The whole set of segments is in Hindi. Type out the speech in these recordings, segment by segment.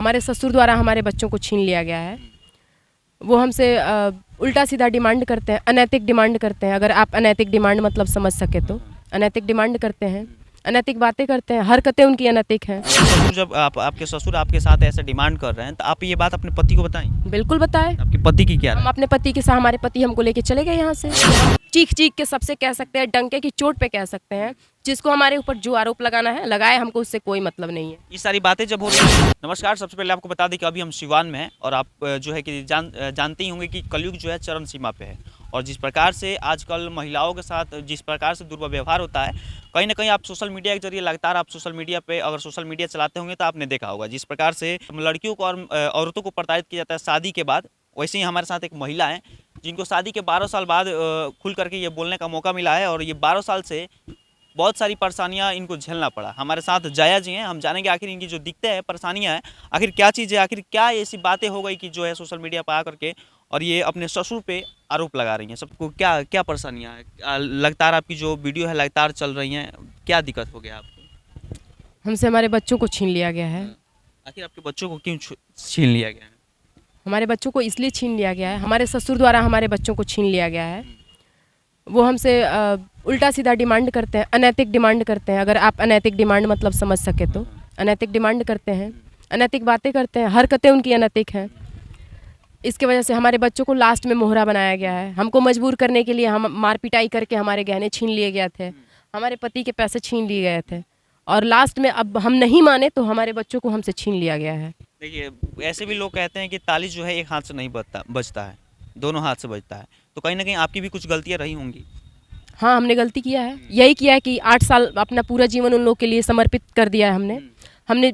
हमारे ससुर द्वारा हमारे बच्चों को छीन लिया गया है। वो हमसे उल्टा सीधा डिमांड करते हैं, अनैतिक डिमांड करते हैं। अगर आप अनैतिक डिमांड मतलब समझ सके तो अनैतिक डिमांड करते हैं, अनैतिक बातें करते हैं, हरकतें उनकी अनैतिक हैं। जब आपके ससुर आपके साथ ऐसे डिमांड कर रहे हैं तो आप ये बात अपने पति को बताएं। बिल्कुल बताएं। आपके पति की क्या हम अपने पति के साथ, हमारे पति हमको लेके चले गए यहाँ से। चीख चीख के सबसे कह सकते हैं, डंके की चोट पे कह सकते हैं। जिसको हमारे ऊपर जो आरोप लगाना है लगाए, हमको उससे कोई मतलब नहीं है। ये सारी बातें जब हो रही है। नमस्कार, सबसे पहले आपको बता दें कि अभी हम सिवान में हैं और आप जो है कि जानते ही होंगे कि कलयुग जो है चरम सीमा पे है। और जिस प्रकार से आजकल महिलाओं के साथ जिस प्रकार से दुर्व्यवहार होता है, कहीं ना कहीं आप सोशल मीडिया के जरिए लगातार आप सोशल मीडिया पे अगर सोशल मीडिया चलाते होंगे तो आपने देखा होगा जिस प्रकार से लड़कियों को और औरतों को प्रताड़ित किया जाता है शादी के बाद। वैसे ही हमारे साथ एक महिला है जिनको शादी के 12 साल बाद खुल करके ये बोलने का मौका मिला है और ये 12 साल से बहुत सारी परेशानियां इनको झेलना पड़ा। हमारे साथ जया जी हैं, हम जानेंगे आखिर इनकी जो दिक्कतें हैं, परेशानियां हैं, आखिर क्या चीज़ है, आखिर क्या ऐसी बातें हो गई कि जो है सोशल मीडिया पर आकर के और ये अपने ससुर पे आरोप लगा रही हैं। सबको क्या क्या परेशानियां हैं? लगातार आपकी जो वीडियो है लगातार चल रही हैं, क्या दिक्कत हो गया आपको? हमसे हमारे बच्चों को छीन लिया गया है। आखिर आपके बच्चों को क्यों छीन लिया गया है? हमारे बच्चों को इसलिए छीन लिया गया है, हमारे ससुर द्वारा हमारे बच्चों को छीन लिया गया है। वो हमसे उल्टा सीधा डिमांड करते हैं, अनैतिक डिमांड करते हैं। अगर आप अनैतिक डिमांड मतलब समझ सके तो अनैतिक डिमांड करते हैं, अनैतिक बातें करते हैं, हरकतें उनकी अनैतिक हैं। इसके वजह से हमारे बच्चों को लास्ट में मोहरा बनाया गया है। हमको मजबूर करने के लिए हम मार पिटाई करके हमारे गहने छीन लिए गए थे, हमारे पति के पैसे छीन लिए गए थे और लास्ट में अब हम नहीं माने तो हमारे बच्चों को हमसे छीन लिया गया है। देखिए, ऐसे भी लोग कहते हैं कि ताली जो है एक हाथ से नहीं बजता है, दोनों हाथ से बजता है। तो कहीं ना कहीं आपकी भी कुछ गलतियाँ रही होंगी। हाँ, हमने गलती किया है, यही किया है कि 8 साल अपना पूरा जीवन उन लोगों के लिए समर्पित कर दिया है। हमने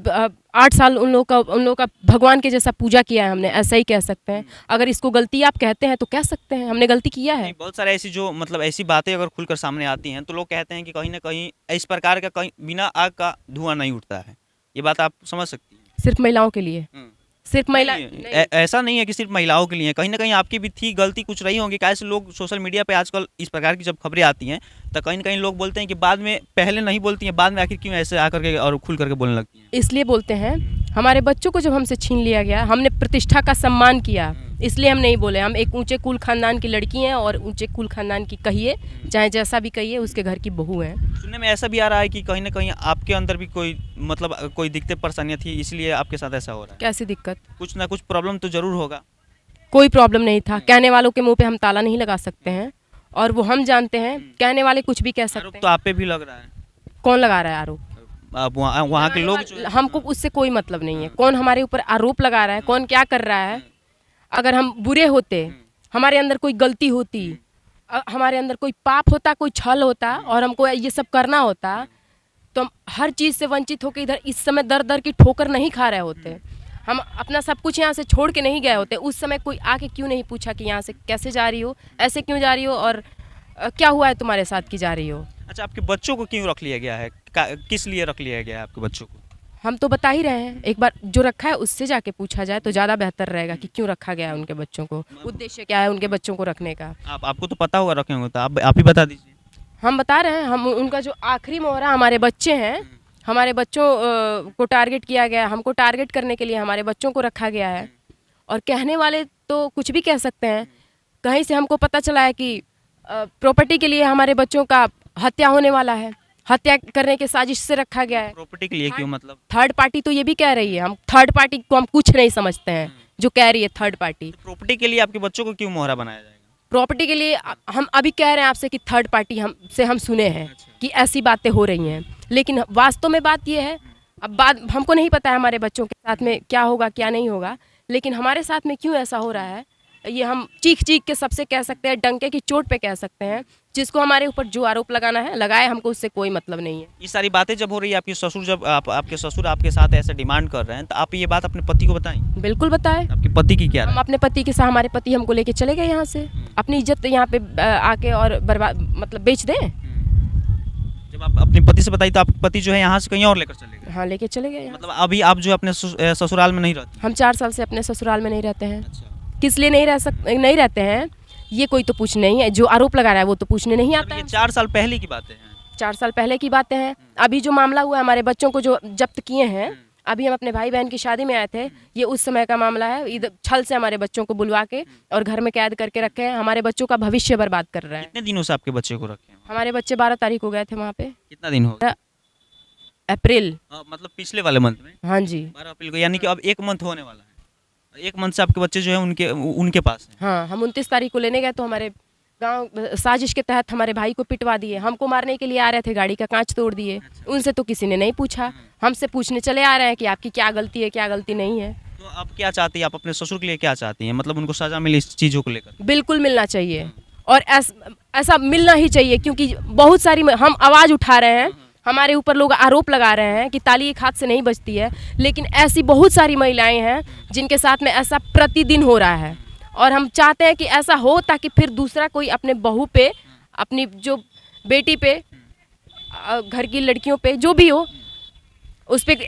8 साल उन लोगों का भगवान के जैसा पूजा किया है हमने, ऐसा ही कह सकते हैं। अगर इसको गलती आप कहते हैं तो कह सकते हैं, हमने गलती किया है। बहुत सारे ऐसी जो मतलब ऐसी बातें अगर खुलकर सामने आती हैं तो लोग कहते हैं कि कहीं ना कहीं इस प्रकार का कहीं बिना आग का धुआं नहीं उठता है। ये बात आप समझ सकती हैं? सिर्फ महिलाओं के लिए, सिर्फ महिला ऐसा नहीं है कि सिर्फ महिलाओं के लिए, कहीं ना कहीं आपकी भी थी गलती, कुछ रही होंगी। कैसे लोग सोशल मीडिया पे आजकल इस प्रकार की जब खबरें आती हैं तो कहीं ना कहीं लोग बोलते हैं कि बाद में, पहले नहीं बोलती हैं, बाद में आखिर क्यों ऐसे आकर के और खुल करके बोलने लगती हैं? इसलिए बोलते हैं, हमारे बच्चों को जब हमसे छीन लिया गया, हमने प्रतिष्ठा का सम्मान किया, इसलिए हम नहीं बोले। हम एक ऊंचे कुल खानदान की लड़की हैं और ऊंचे कुल खानदान की कहिए चाहे जैसा भी कहिए, उसके घर की बहू हैं। सुनने में ऐसा भी आ रहा है कि कहीं ना कहीं आपके अंदर भी कोई मतलब कोई दिक्कतें परेशानियाँ थी, इसलिए आपके साथ ऐसा हो रहा है। कैसी दिक्कत? कुछ ना कुछ प्रॉब्लम तो जरूर होगा। कोई प्रॉब्लम नहीं था। कहने वालों के मुंह पे हम ताला नहीं लगा सकते हैं और वो हम जानते हैं, कहने वाले कुछ भी कह सकते हैं। तो आप पे भी लग रहा है। कौन लगा रहा है आरोप? आप वहाँ के लोग जो हमको उससे कोई मतलब नहीं है। कौन हमारे ऊपर आरोप लगा रहा है, कौन क्या कर रहा है। अगर हम बुरे होते, हमारे अंदर कोई गलती होती, हमारे अंदर कोई पाप होता, कोई छल होता और हमको ये सब करना होता तो हम हर चीज़ से वंचित होकर इधर इस समय दर दर की ठोकर नहीं खा रहे होते। हम अपना सब कुछ यहाँ से छोड़ के नहीं गए होते। उस समय कोई आके क्यों नहीं पूछा कि यहाँ से कैसे जा रही हो, ऐसे क्यों जा रही हो और क्या हुआ है तुम्हारे साथ की जा रही हो। अच्छा, आपके बच्चों को क्यों रख लिया गया है? किस लिए रख लिया गया है आपके बच्चों को? हम तो बता ही रहे हैं, एक बार जो रखा है उससे जाके पूछा जाए तो ज़्यादा बेहतर रहेगा कि क्यों रखा गया है उनके बच्चों को, उद्देश्य क्या है उनके बच्चों को रखने का। आपको तो पता होगा रखे होंगे, तो आप ही बता दीजिए। हम बता रहे हैं, हम उनका जो आखिरी मोहरा हमारे बच्चे हैं, हमारे बच्चों को टारगेट किया गया, हमको टारगेट करने के लिए हमारे बच्चों को रखा गया है। और कहने वाले तो कुछ भी कह सकते हैं। कहीं से हमको पता चला है कि प्रॉपर्टी के लिए हमारे बच्चों का हत्या होने वाला है, हत्या करने के साजिश से रखा गया है। प्रॉपर्टी के लिए क्यों? मतलब थर्ड पार्टी तो ये भी कह रही है, हम थर्ड पार्टी को हम कुछ नहीं समझते हैं जो कह रही है थर्ड पार्टी। प्रॉपर्टी के लिए आपके बच्चों को क्यों मोहरा बनाया जाएगा? प्रॉपर्टी के लिए हम अभी कह रहे हैं आपसे कि थर्ड पार्टी हम सुने हैं कि ऐसी बातें हो रही हैं, लेकिन वास्तव में बात ये है, अब बात हमको नहीं पता है हमारे बच्चों के साथ में क्या होगा क्या नहीं होगा, लेकिन हमारे साथ में क्यों ऐसा हो रहा है ये हम चीख चीख के सबसे कह सकते हैं, डंके की चोट पे कह सकते हैं। जिसको हमारे ऊपर जो आरोप लगाना है लगाए, हमको उससे कोई मतलब नहीं है। ये सारी बातें जब हो रही है, आपके ससुर जब आपके ससुर आपके साथ ऐसे डिमांड कर रहे हैं तो आप ये बात अपने पति को बताएं। बिल्कुल बताएं। आपके पति की क्या? हम अपने पति के साथ, हमारे पति हमको लेके चले गए यहाँ से, अपनी इज्जत यहाँ पे आके और बर्बाद मतलब बेच दें। जब आप अपने पति से बताई तो आपके पति जो है यहाँ से कहीं और लेकर चले गए? हाँ, लेके चले गए। मतलब अभी आप जो अपने ससुराल में नहीं रहते? हम 4 साल से अपने ससुराल में नहीं रहते हैं। अच्छा। किस लिए नहीं रहते हैं ये कोई तो पूछ नहीं है, जो आरोप लगा रहा है वो तो पूछने नहीं आता है। 4 साल पहले की बातें हैं। 4 साल पहले की बातें हैं। अभी जो मामला हुआ है, हमारे बच्चों को जो जब्त किए हैं, अभी हम अपने भाई बहन की शादी में आए थे, ये उस समय का मामला है। इधर छल से हमारे बच्चों को बुलवा के और घर में कैद करके रखे हैं, हमारे बच्चों का भविष्य बर्बाद कर रहे हैं। कितने दिनों से आपके बच्चे को रखे हैं? हमारे बच्चे 12 तारीख को गए थे वहाँ पे, कितना दिन हो गया? अप्रैल। मतलब पिछले वाले मंथ में हाँ जी, 12 अप्रैल को, यानी कि अब 1 मंथ होने वाला है। 1 मंथ से आपके बच्चे जो है उनके उनके पास हैं। हाँ, हम 29 तारीख को लेने गए तो हमारे गांव साजिश के तहत हमारे भाई को पिटवा दिए। हमको मारने के लिए आ रहे थे, गाड़ी का कांच तोड़ दिए। उनसे तो किसी ने नहीं पूछा, हमसे पूछने चले आ रहे हैं कि आपकी क्या गलती है, क्या गलती नहीं है। तो आप क्या चाहती हैं? आप अपने ससुर के लिए क्या चाहती हैं? मतलब उनको सज़ा मिले इस चीज़ों को लेकर? बिल्कुल मिलना चाहिए, और ऐसा मिलना ही चाहिए, क्योंकि बहुत सारी हम आवाज़ उठा रहे हैं, हमारे ऊपर लोग आरोप लगा रहे हैं कि ताली एक हाथ से नहीं बजती है, लेकिन ऐसी बहुत सारी महिलाएं हैं जिनके साथ में ऐसा प्रतिदिन हो रहा है। और हम चाहते हैं कि ऐसा हो ताकि फिर दूसरा कोई अपने बहू पे, अपनी जो बेटी पे, घर की लड़कियों पे, जो भी हो, उस पर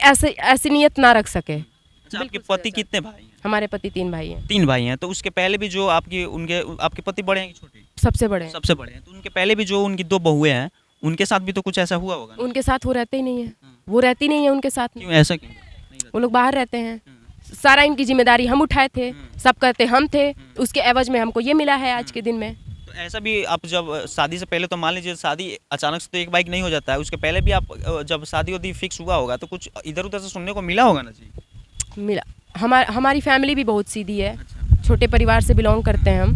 ऐसी नियत ना रख सके। अच्छा, आपके पति कितने भाई हैं? हमारे पति 3 भाई हैं। 3 भाई हैं। तो उसके पहले भी जो आपके पति बड़े हैं कि छोटे? सबसे बड़े हैं। सबसे बड़े हैं। तो उनके पहले भी जो उनकी 2 बहुएँ हैं, उनके साथ भी तो कुछ ऐसा हुआ होगा ना? उनके साथ वो रहते ही नहीं है, वो रहती नहीं है उनके साथ में। क्यों, ऐसा क्यों? नहीं रहता? वो लोग बाहर रहते हैं, सारा इनकी जिम्मेदारी हम उठाए थे, सब करते हम थे, उसके एवज में हमको ये मिला है आज के दिन में। तो ऐसा भी आप जब शादी से पहले, तो मान लीजिए शादी अचानक से तो एक बाइक नहीं हो जाता है, उसके पहले भी आप जब शादी वादी फिक्स हुआ होगा तो कुछ इधर उधर से सुनने को मिला होगा ना जी? मिला। हमारी फैमिली भी बहुत सीधी है, अच्छा। छोटे परिवार से बिलोंग करते हैं हम,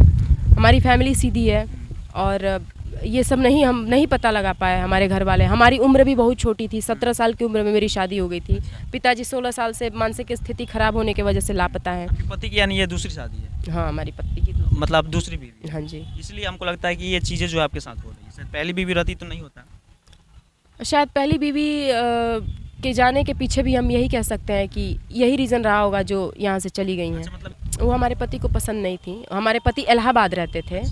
हमारी फैमिली सीधी है, और ये सब हम नहीं पता लगा पाए हमारे घर वाले। हमारी उम्र भी बहुत छोटी थी, 17 साल की उम्र में मेरी शादी हो गई थी। पिताजी 16 साल से मानसिक स्थिति खराब होने की वजह से लापता है। आपके पति की यानी ये दूसरी शादी है? हाँ, हमारी पति की मतलब आप दूसरी बीवी? हाँ जी। इसलिए हमको लगता है कि ये चीज़ें जो आपके साथ हो रही है, शायद पहली बीवी रहती तो नहीं होता। शायद पहली बीवी के जाने के पीछे भी हम यही कह सकते हैं कि यही रीज़न रहा होगा जो यहाँ से चली गई हैं। अच्छा, मतलब वो हमारे पति को पसंद नहीं थी। हमारे पति इलाहाबाद रहते थे,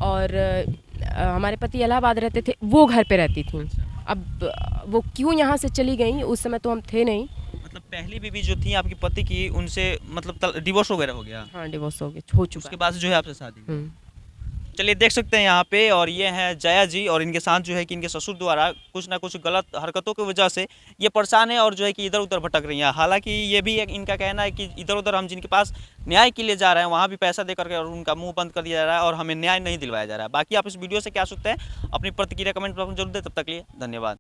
और हमारे पति इलाहाबाद रहते थे, वो घर पे रहती थी। अब वो क्यों यहाँ से चली गई, उस समय तो हम थे नहीं। मतलब पहली बीवी जो थी आपके पति की, उनसे मतलब डिवोर्स वगैरह हो गया? हाँ, डिवोर्स हो चुका उसके बाद से जो है आपसे शादी हुई। है। चलिए देख सकते हैं यहाँ पे, और ये हैं जया जी, और इनके साथ जो है कि इनके ससुर द्वारा कुछ ना कुछ गलत हरकतों की वजह से ये परेशान है, और जो है कि इधर उधर भटक रही हैं। हालांकि ये भी इनका कहना है कि इधर उधर हम जिनके पास न्याय के लिए जा रहे हैं वहाँ भी पैसा दे करके और उनका मुंह बंद कर दिया जा रहा है, और हमें न्याय नहीं दिलवाया जा रहा है। बाकी आप इस वीडियो से क्या सोचते हैं, अपनी प्रतिक्रिया कमेंट बॉक्स में जरूर दें। तब तक के लिए धन्यवाद।